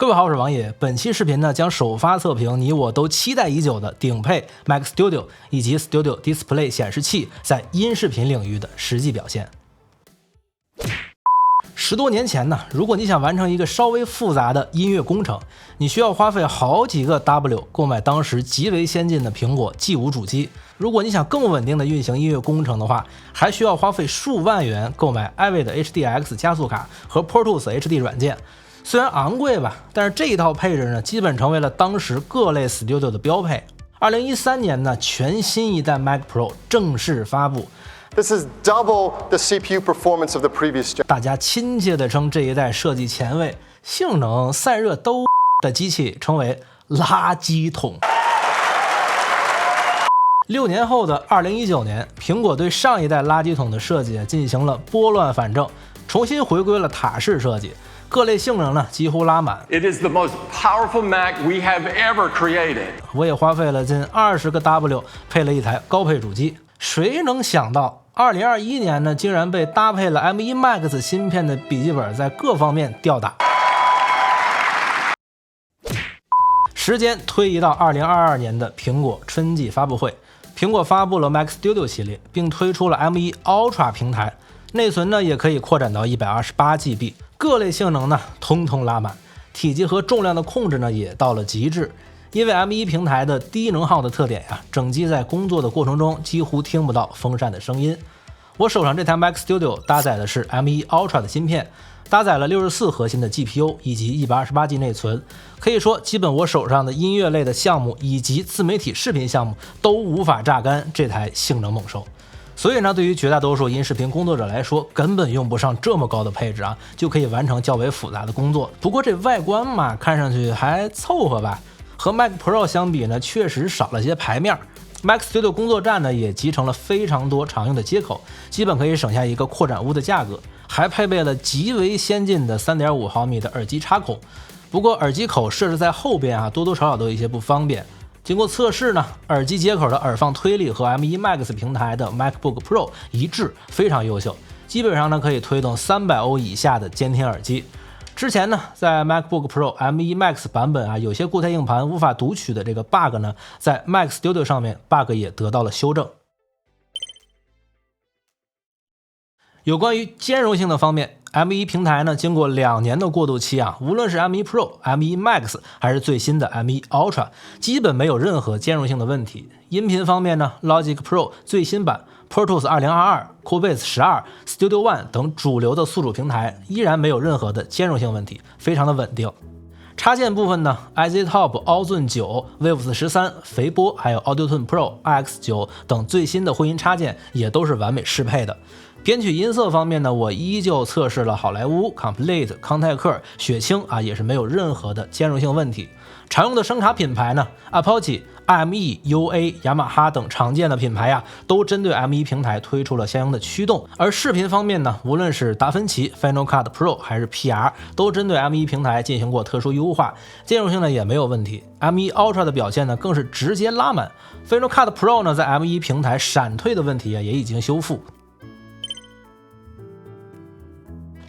各位好，我是王野。本期视频呢将首发测评你我都期待已久的顶配 Mac Studio 以及 Studio Display 显示器在音视频领域的实际表现。10多年前呢，如果你想完成一个稍微复杂的音乐工程，你需要花费好几个 W 购买当时极为先进的苹果 G5 主机。如果你想更稳定的运行音乐工程的话，还需要花费数万元购买 Avid HDX 加速卡和 Pro Tools HD 软件。虽然昂贵吧，但是这一套配置呢，基本成为了当时各类 Studio 的标配。2013年呢，全新一代 Mac Pro 正式发布。This is double the CPU performance of the previous gen. 大家亲切地称这一代设计前卫、性能散热都的机器称为垃圾桶。6年后的2019年，苹果对上一代垃圾桶的设计进行了拨乱反正，重新回归了塔式设计。各类性能呢几乎拉满。 It is the most powerful Mac we have ever created. 我也花费了近20个 W 配了一台高配主机。谁能想到2021年呢，竟然被搭配了 M1 Max 芯片的笔记本在各方面吊打。时间推移到2022年的苹果春季发布会，苹果发布了 Mac Studio 系列，并推出了 M1 Ultra 平台，内存呢也可以扩展到128GB。各类性能呢通通拉满，体积和重量的控制呢也到了极致。因为 M1 平台的低能耗的特点呀，整机在工作的过程中几乎听不到风扇的声音。我手上这台 Mac Studio 搭载的是 M1 Ultra 的芯片，搭载了64核心的 GPU 以及128G 内存，可以说基本我手上的音乐类的项目以及自媒体视频项目都无法榨干这台性能猛兽。所以呢，对于绝大多数音视频工作者来说，根本用不上这么高的配置啊，就可以完成较为复杂的工作。不过这外观嘛，看上去还凑合吧。和 Mac Pro 相比呢，确实少了些排面。Mac Studio 工作站呢，也集成了非常多常用的接口，基本可以省下一个扩展坞的价格，还配备了极为先进的 3.5 毫米的耳机插孔。不过耳机口设置在后边啊，多多少少都有一些不方便。经过测试呢，耳机接口的耳放推力和 M1 Max 平台的 MacBook Pro 一致，非常优秀，基本上呢可以推动300欧以下的监听耳机。之前呢，在 MacBook Pro M1 Max 版本啊，有些固态硬盘无法读取的这个 bug 呢，在 Mac Studio 上面 bug 也得到了修正。有关于兼容性的方面， M1 平台呢，经过2年的过渡期啊，无论是 M1 Pro、M1 Max 还是最新的 M1 Ultra， 基本没有任何兼容性的问题。音频方面呢， Logic Pro 最新版、Pro Tools 2022、Cubase 12、Studio One 等主流的宿主平台依然没有任何的兼容性问题，非常的稳定。插件部分呢， iZotope Ozone 9、Waves 13、肥波还有 AudioTune Pro RX9 等最新的混音插件也都是完美适配的。编曲音色方面呢，我依旧测试了好莱坞、Complete、康泰克、雪清啊，也是没有任何的兼容性问题。常用的声卡品牌呢 Apache、AME、UA、雅马哈等常见的品牌呀，都针对 M1 平台推出了相应的驱动。而视频方面呢，无论是达芬奇、Final Cut Pro 还是 PR， 都针对 M1 平台进行过特殊优化，兼容性呢也没有问题。M1 Ultra 的表现呢更是直接拉满。Final Cut Pro 呢在 M1 平台闪退的问题啊也已经修复。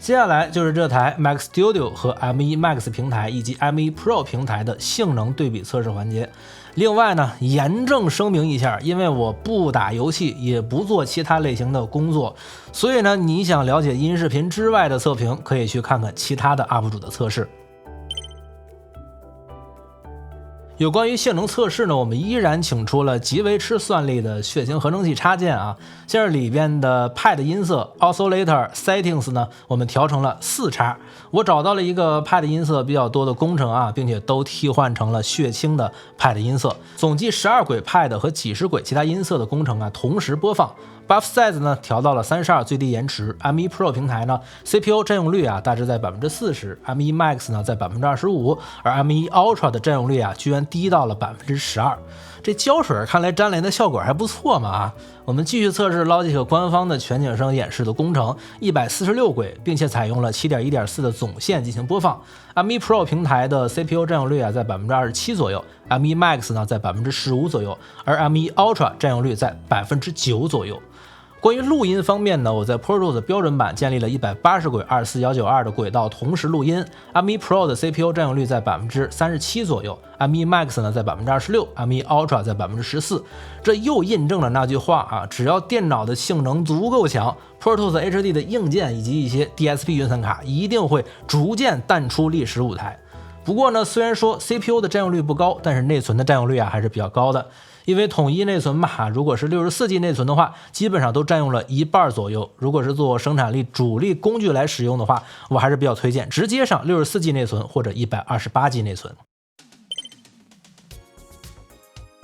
接下来就是这台 Mac Studio 和 M1 Max 平台以及 M1 Pro 平台的性能对比测试环节。另外呢，严正声明一下，因为我不打游戏，也不做其他类型的工作，所以呢，你想了解音视频之外的测评，可以去看看其他的 UP 主的测试。有关于性能测试呢，我们依然请出了极为吃算力的血清合成器插件啊，像是里边的 Pad 音色 Oscillator Settings 呢，我们调成了4叉。我找到了一个 Pad 音色比较多的工程啊，并且都替换成了血清的 Pad 音色，总计12轨 Pad 和几十轨其他音色的工程啊，同时播放。Buff Size 呢调到了32，最低延迟。M1 Pro 平台呢 CPU 占用率啊大致在 40%，M1 Max 呢在 25%， 而 M1 Ultra 的占用率啊居然低到了 12%。这胶水看来粘连的效果还不错嘛啊！我们继续测试 Logic 官方的全景声演示的工程，146轨，并且采用了 7.1.4 的总线进行播放。M1 Pro 平台的 CPU 占用率啊在 27% 左右，M1 Max 呢在 15% 左右，而 M1 Ultra 占用率在 9% 左右。关于录音方面呢，我在 Pro Tools 标准版建立了180轨24192的轨道同时录音。M1 Pro 的 CPU 占用率在37%左右 ，M1 Max 呢在26%，M1 Ultra 在14%。这又印证了那句话啊，只要电脑的性能足够强 ，Pro Tools HD 的硬件以及一些 DSP 云存卡一定会逐渐淡出历史舞台。不过呢，虽然说 CPU 的占用率不高，但是内存的占用率还是比较高的。因为统一内存嘛，如果是64G 内存的话，基本上都占用了一半左右。如果是做生产力主力工具来使用的话，我还是比较推荐直接上64G 内存或者128G 内存。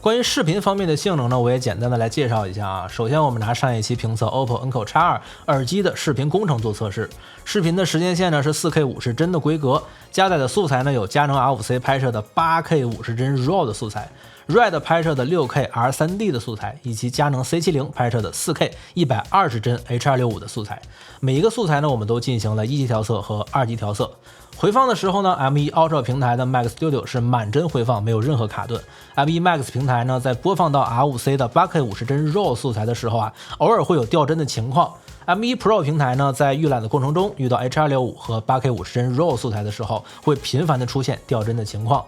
关于视频方面的性能呢，我也简单的来介绍一下啊。首先，我们拿上一期评测 OPPO Enco X2 耳机的视频工程做测试。视频的时间线呢是 4K 50帧的规格，加载的素材呢有佳能 R5C 拍摄的 8K 50帧 RAW 的素材。Red 拍摄的 6K R3D 的素材，以及佳能 C70 拍摄的 4K 120帧 H265 的素材。每一个素材呢，我们都进行了1级调色和2级调色。回放的时候呢 ，M1 Ultra 平台的 Max Studio 是满帧回放，没有任何卡顿。M1 Max 平台呢，在播放到 R5C 的 8K 50帧 RAW 素材的时候啊，偶尔会有掉帧的情况。M1 Pro 平台呢，在预览的过程中，遇到 H265 和 8K 50帧 RAW 素材的时候，会频繁的出现掉帧的情况。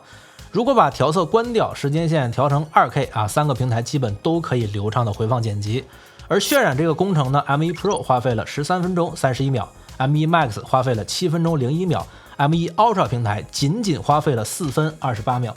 如果把调色关掉，时间线调成 2K 啊，3个平台基本都可以流畅的回放剪辑。而渲染这个工程呢 ，M1 Pro 花费了13分钟31秒 ，M1 Max 花费了7分钟01秒 ，M1 Ultra 平台仅花费了4分28秒。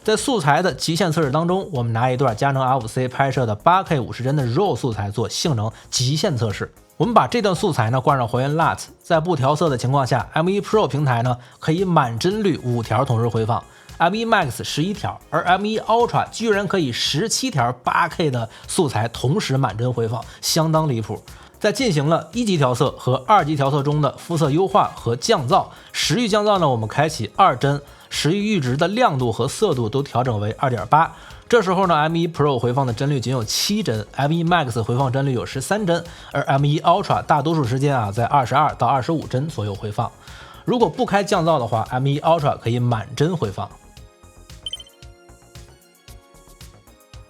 在素材的极限测试当中，我们拿一段佳能 R5C 拍摄的 8K 50帧的 RAW 素材做性能极限测试。我们把这段素材呢灌上还原 LUT， 在不调色的情况下 ，M1 Pro 平台呢可以满帧率5条同时回放。M1 Max 11条，而 M1 Ultra 居然可以17条 8K 的素材同时满帧回放，相当离谱。在进行了1级调色和2级调色中的肤色优化和降噪，时域降噪呢，我们开启2帧，时域阈值的亮度和色度都调整为 2.8。这时候呢 ，M1 Pro 回放的帧率仅有7帧 ，M1 Max 回放帧率有13帧，而 M1 Ultra 大多数时间啊在22到25帧左右回放。如果不开降噪的话 ，M1 Ultra 可以满帧回放。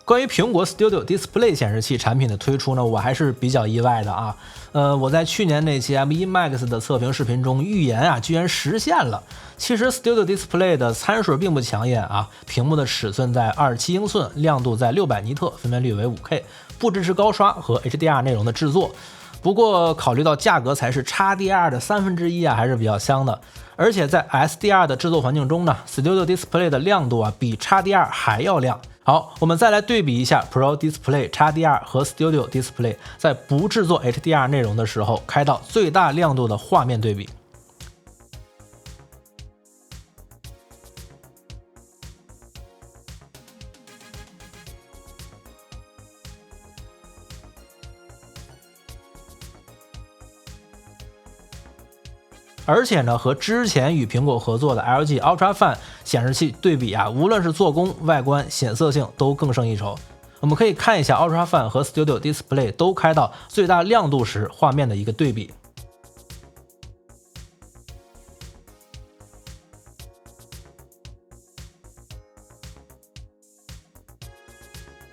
关于苹果 Studio Display 显示器产品的推出呢，我还是比较意外的啊。我在去年那期 M1 Max 的测评视频中预言啊，居然实现了。其实 Studio Display 的参数并不抢眼啊，屏幕的尺寸在27英寸，亮度在600尼特，分辨率为 5K， 不支持高刷和 HDR 内容的制作。不过考虑到价格才是 XDR 的1/3啊，还是比较香的。而且在 SDR 的制作环境中呢 ，Studio Display 的亮度啊比 XDR 还要亮。好，我们再来对比一下 Pro Display XDR 和 Studio Display 在不制作 HDR 内容的时候开到最大亮度的画面对比。而且呢，和之前与苹果合作的 LG Ultra Fan 显示器对比啊，无论是做工、外观、显色性都更胜一筹。我们可以看一下 Ultra Fan 和 Studio Display 都开到最大亮度时画面的一个对比。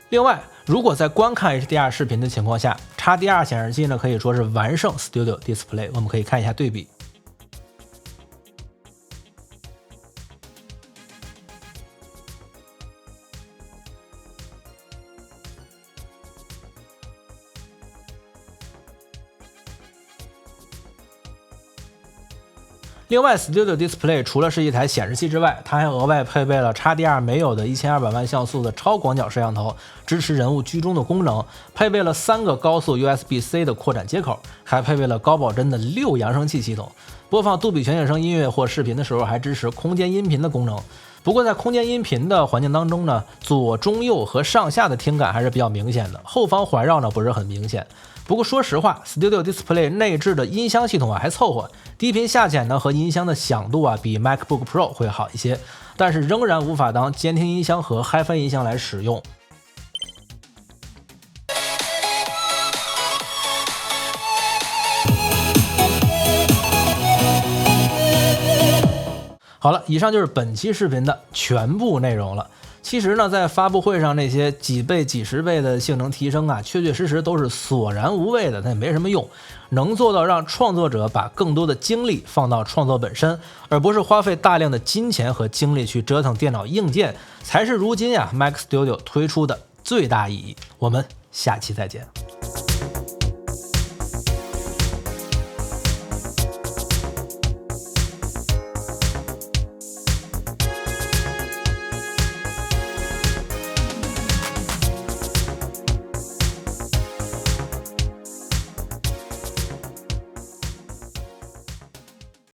另外，如果在观看 HDR 视频的情况下 ，XDR 显示器呢可以说是完胜 Studio Display。我们可以看一下对比。另外 ，Studio Display 除了是一台显示器之外，它还额外配备了 XDR 没有的1200万像素的超广角摄像头，支持人物居中的功能，配备了3个高速 USB-C 的扩展接口，还配备了高保真的6扬声器系统。播放杜比全景声音乐或视频的时候，还支持空间音频的功能。不过在空间音频的环境当中呢，左、中、右和上下的听感还是比较明显的，后方环绕呢不是很明显。不过说实话 ，Studio Display 内置的音箱系统还凑合，低频下减呢和音箱的响度啊比 MacBook Pro 会好一些，但是仍然无法当监听音箱和 HiFi 音箱来使用。好了，以上就是本期视频的全部内容了。其实呢，在发布会上那些几倍、几十倍的性能提升啊，确确实实都是索然无味的，它也没什么用。能做到让创作者把更多的精力放到创作本身，而不是花费大量的金钱和精力去折腾电脑硬件，才是如今Mac Studio 推出的最大意义。我们下期再见。